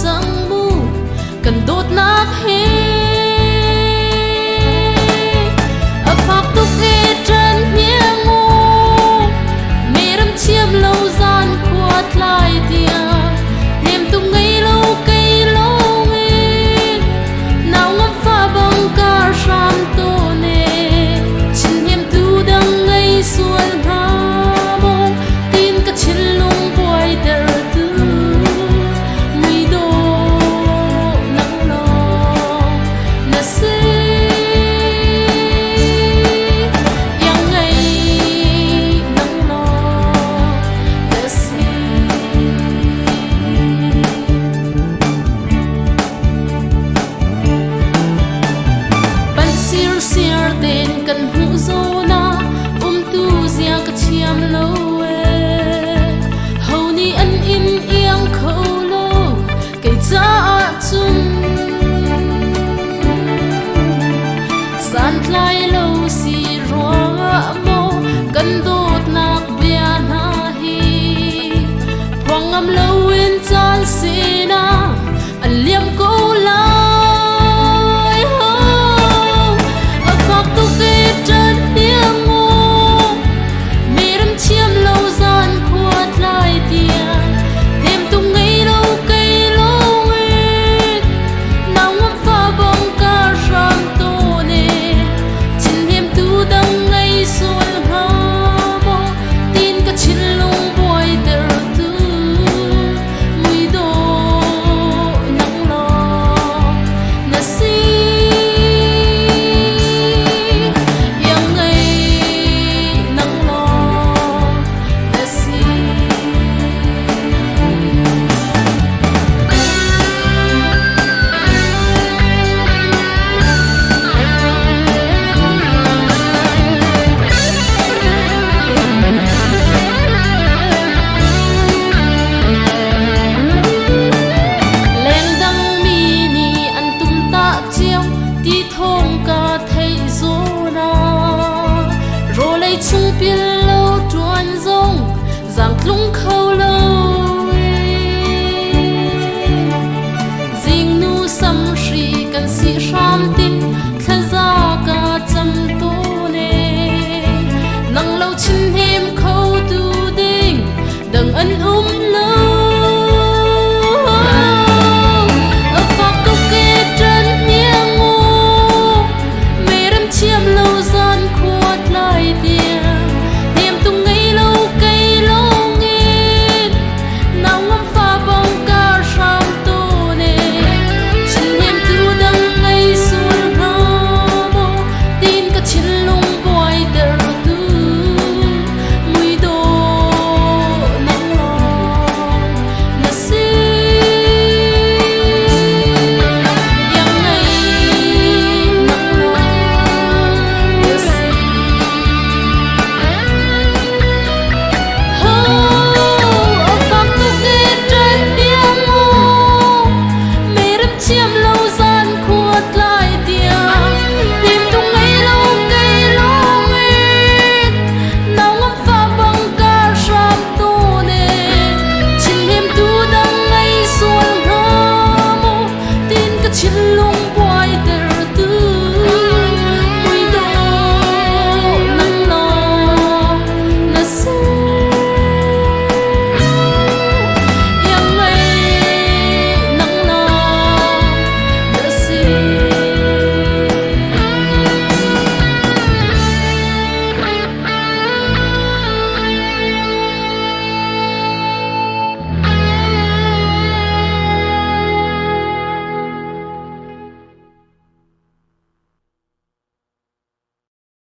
chẳng mu cần đốt nát hết ở phạc tục ghê chân nhé ngô mẹ đâm chiêm lâu gian khuất lại tiền thêm tung ngây lâu cây lâu nghe nào ngắm pha băng ca ram tô nè xin hiểm tu đang ngây xuân hà mong tin cả trên lung quay đời tên cần hữu dô na tu riêng cả chiam lâu hầu ni ân in iang khâu lâu cây cha chung san lai lâu si roa mo cần đốt nạc bia na hi hoàng ngâm lâu in chan si